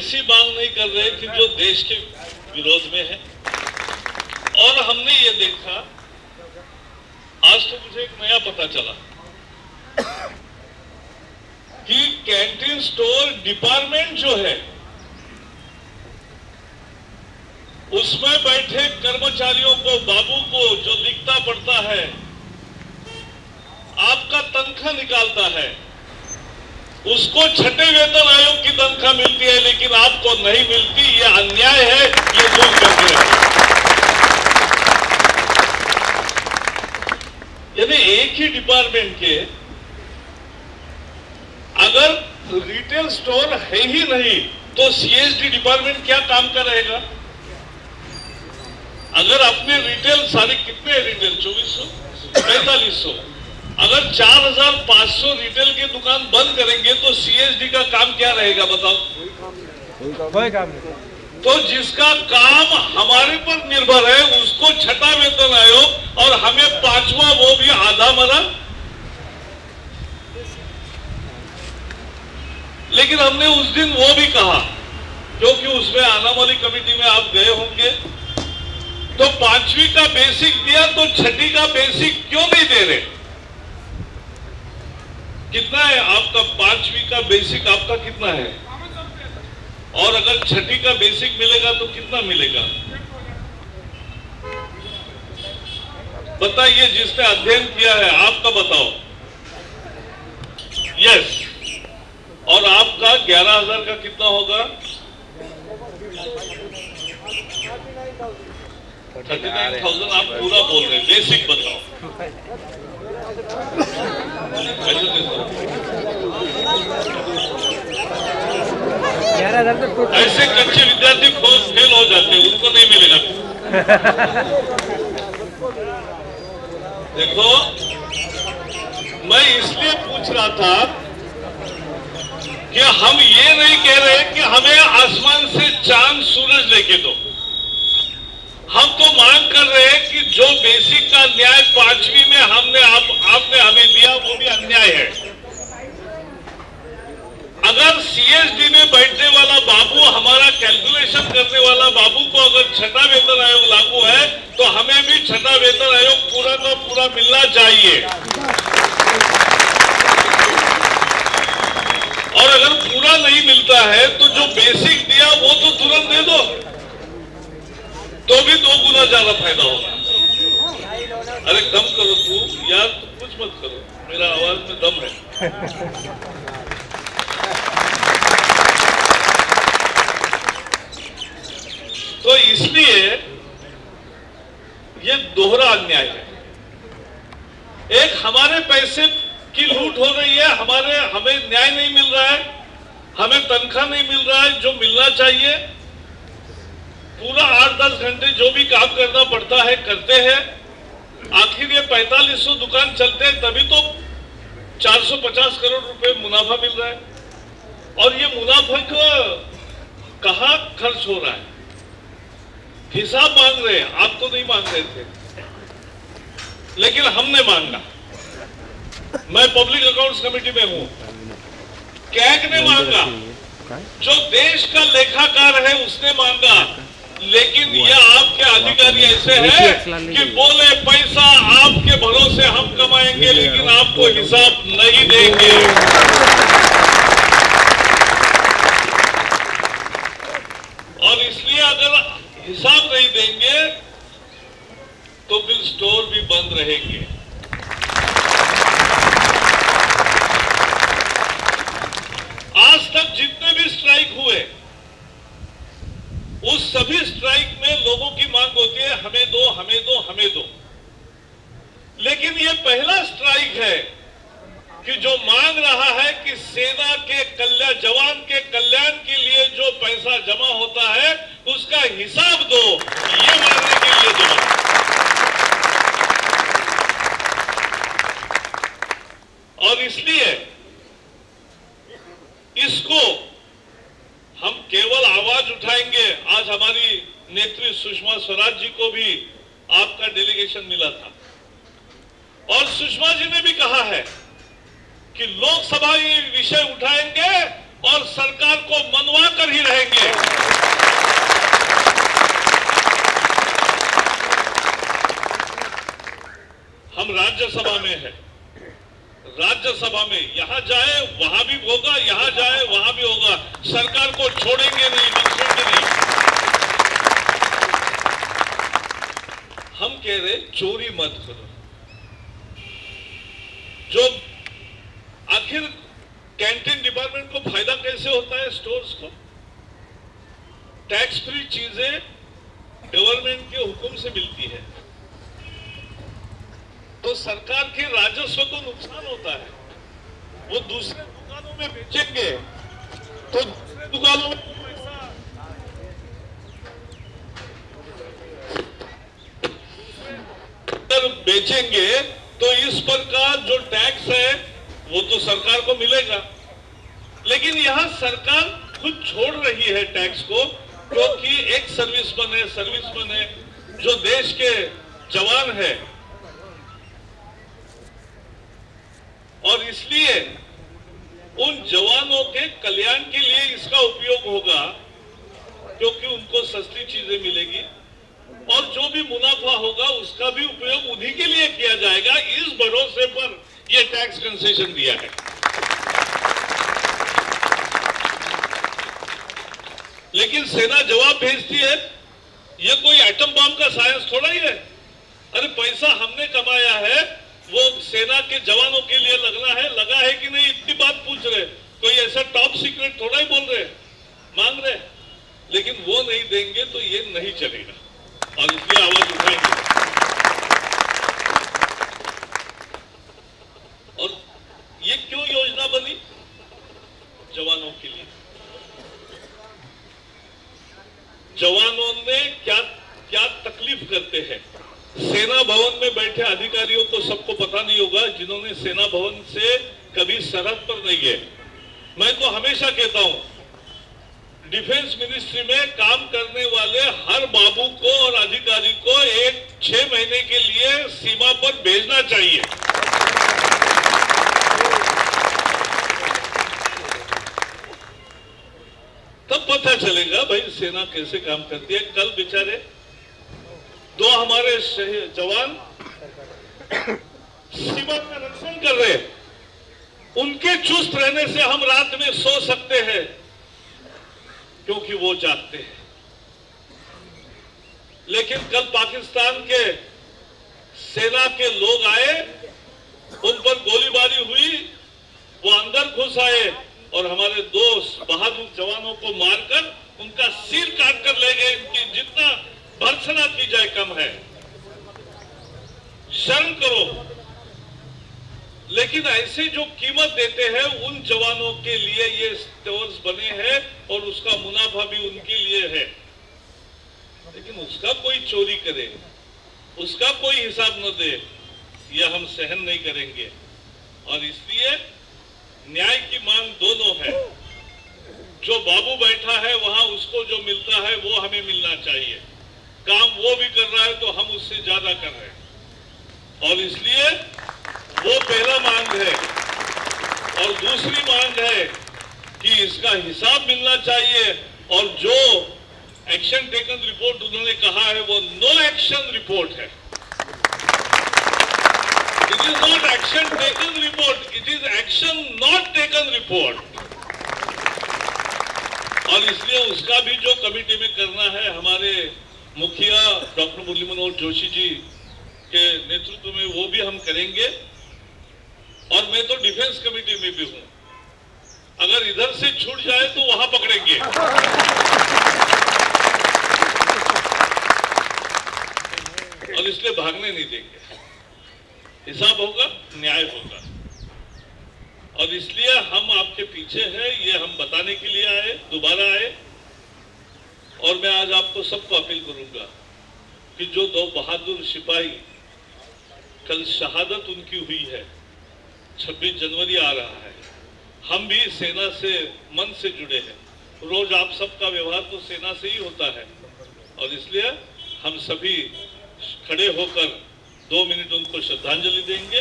ऐसी मांग नहीं कर रहे कि जो देश के विरोध में है। और हमने ये देखा, आज तो मुझे एक नया पता चला कि कैंटीन स्टोर डिपार्टमेंट जो है उसमें बैठे कर्मचारियों को, बाबू को जो लिखता पढ़ता है, आपका तनख्वाह निकालता है, उसको छठे वेतन आयोग की तनख्वाह मिलती है लेकिन आपको नहीं मिलती। ये अन्याय है, ये दूर करके रखें। यानी एक ही डिपार्टमेंट के अगर रिटेल स्टोर है ही नहीं तो सीएसडी डिपार्टमेंट क्या काम का रहेगा? अगर अपने रिटेल सारे कितने रिटेल 2400 4500, अगर 4500 रिटेल की दुकान बंद करेंगे तो सीएसडी का काम क्या रहेगा बताओ? कोई काम नहीं। तो जिसका काम हमारे पर निर्भर है उसको छठा वेतन आयोग और हमें पांचवा, वो भी आधा मरा। लेकिन हमने उस दिन वो भी कहा, क्योंकि उसमें आना वाली कमेटी में आप गए होंगे, तो पांचवी का बेसिक दिया तो छठी का बेसिक क्यों नहीं दे रहे? कितना है आपका पांचवी का बेसिक? आपका कितना है? और अगर छठी का बेसिक मिलेगा तो कितना मिलेगा बताइए? जिसने अध्ययन किया है आपका बताओ। यस। और आपका 11,000 का कितना होगा? 39,000। आप पूरा बोल रहे हैं, बेसिक बताओ। ऐसे कच्चे विद्यार्थी फेल हो जाते हैं, उनको नहीं मिलेगा। देखो, मैं इसलिए पूछ रहा था कि हम ये नहीं कह रहे कि हमें आसमान से चांद सूरज लेके दो। हम तो मांग कर रहे हैं कि जो बेसिक का न्याय पांचवी में आपने हमें दिया वो भी अन्याय है। अगर सीएसडी में बैठने वाला बाबू, हमारा कैलकुलेशन करने वाला बाबू को अगर छठा वेतन आयोग लागू है तो हमें भी छठा वेतन आयोग पूरा का पूरा मिलना चाहिए। और अगर पूरा नहीं मिलता है तो जो बेसिक दिया वो तो तुरंत दे दो, तो भी 2 गुना ज्यादा फायदा होगा। अरे कम करो तू यार, तुम कुछ मत करो, मेरा आवाज में दम है। तो इसलिए ये दोहरा अन्याय है। एक हमारे पैसे की लूट हो रही है, हमें न्याय नहीं मिल रहा है, हमें तनख्वाह नहीं मिल रहा है जो मिलना चाहिए। पूरा 8-10 घंटे जो भी काम करना पड़ता है करते हैं, आखिर ये 4500 दुकान चलते हैं तभी तो 450 करोड़ रुपए मुनाफा मिल रहा है। और ये मुनाफा कहाँ खर्च हो रहा है? हिसाब मांग रहे हैं, आप तो नहीं मांग रहे थे, लेकिन हमने मांगा। मैं पब्लिक अकाउंट्स कमेटी में हूं, कैग ने मांगा, जो देश का लेखाकार है उसने मांगा, लेकिन ये आपके अधिकारी ऐसे हैं कि बोले पैसा आपके भरोसे हम कमाएंगे लेकिन आपको हिसाब नहीं देंगे। और इसलिए अगर हिसाब नहीं देंगे तो फिर स्टोर भी बंद रहेंगे। आज तक जितने भी स्ट्राइक हुए उस सभी स्ट्राइक में लोगों की मांग होती है हमें दो, हमें दो, हमें दो। लेकिन ये पहला स्ट्राइक है कि जो मांग रहा है कि सेना के कल्याण, जवान के कल्याण के लिए जो पैसा जमा होता है उसका हिसाब दो, ये मांगने के लिए जमा। और इसलिए इसको हम केवल आवाज उठाएंगे। आज हमारी नेत्री सुषमा स्वराज जी को भी आपका डेलीगेशन मिला था और सुषमा जी ने भी कहा है कि लोकसभा ये विषय उठाएंगे और सरकार को मनवा कर ही रहेंगे। राज्यसभा में है, राज्यसभा में यहां जाए वहां भी होगा, यहां जाए वहां भी होगा। सरकार को छोड़ेंगे नहीं, बख्शेंगे नहीं। हम कह रहे चोरी मत करो। जो आखिर कैंटीन डिपार्टमेंट को फायदा कैसे होता है, स्टोर्स को टैक्स फ्री चीजें गवर्नमेंट के हुक्म से मिलती है, तो सरकार के राजस्व को नुकसान होता है। वो दूसरे दुकानों में बेचेंगे तो दूसरे दुकानों में पैसा बेचेंगे तो इस पर का जो टैक्स है वो तो सरकार को मिलेगा। लेकिन यहां सरकार खुद छोड़ रही है टैक्स को, क्योंकि एक सर्विसमैन है जो देश के जवान है, और इसलिए उन जवानों के कल्याण के लिए इसका उपयोग होगा, क्योंकि उनको सस्ती चीजें मिलेगी और जो भी मुनाफा होगा उसका भी उपयोग उन्हीं के लिए किया जाएगा। इस भरोसे पर यह टैक्स कंसेशन दिया है। लेकिन सेना जवाब भेजती है, यह कोई एटम बम का साइंस थोड़ा ही है। अरे पैसा हमने कमाया है, वो सेना के जवानों के लिए लगा है कि नहीं, इतनी बात पूछ रहे। कोई ऐसा टॉप सीक्रेट थोड़ा ही बोल रहे, मांग रहे। लेकिन वो नहीं देंगे तो ये नहीं चलेगा, और इसलिए आवाज उठाएंगे। और ये क्यों योजना बनी? जवानों के लिए। जवानों ने क्या तकलीफ करते हैं। सेना भवन में बैठे अधिकारियों को सबको पता नहीं होगा, जिन्होंने सेना भवन से कभी सरहद पर नहीं गए। मैं तो हमेशा कहता हूं, डिफेंस मिनिस्ट्री में काम करने वाले हर बाबू को और अधिकारी को 6 महीने के लिए सीमा पर भेजना चाहिए। तब पता चलेगा भाई सेना कैसे काम करती है। कल बेचारे 2 हमारे जवान सीमा का रक्षण कर रहे, उनके चुस्त रहने से हम रात में सो सकते हैं, क्योंकि वो जागते हैं। लेकिन कल पाकिस्तान के सेना के लोग आए, उन पर गोलीबारी हुई, वो अंदर घुस आए और हमारे 2 बहादुर जवानों को मारकर उनका सिर काट कर ले गए। इनकी जितना भर्त्सना की जाए कम है, शर्म करो। लेकिन ऐसे जो कीमत देते हैं उन जवानों के लिए ये स्टोर्स बने हैं और उसका मुनाफा भी उनके लिए है। लेकिन उसका कोई चोरी करे, उसका कोई हिसाब न दे, यह हम सहन नहीं करेंगे। और इसलिए न्याय की मांग दोनों है। जो बाबू बैठा है वहां उसको जो मिलता है वो हमें मिलना चाहिए। काम वो भी कर रहा है तो हम उससे ज्यादा कर रहे हैं, और इसलिए वो पहला मांग है। और दूसरी मांग है कि इसका हिसाब मिलना चाहिए, और जो एक्शन टेकन रिपोर्ट उन्होंने कहा है वो नो एक्शन रिपोर्ट है। It is not action taken report, it is action not taken report. और इसलिए उसका भी जो कमेटी में करना है, हमारे मुखिया डॉक्टर मुरली मनोहर जोशी जी के नेतृत्व में, वो भी हम करेंगे। और मैं तो डिफेंस कमेटी में भी हूं, अगर इधर से छूट जाए तो वहां पकड़ेंगे। और इसलिए भागने नहीं देंगे। हिसाब होगा, न्याय होगा। और इसलिए हम आपके पीछे हैं, ये हम बताने के लिए आए, दोबारा आए। और मैं आज आपको सबको अपील करूंगा कि जो 2 बहादुर सिपाही कल शहादत उनकी हुई है, 26 जनवरी आ रहा है, हम भी सेना से मन से जुड़े हैं। रोज आप सबका व्यवहार तो सेना से ही होता है, और इसलिए हम सभी खड़े होकर 2 मिनट उनको श्रद्धांजलि देंगे।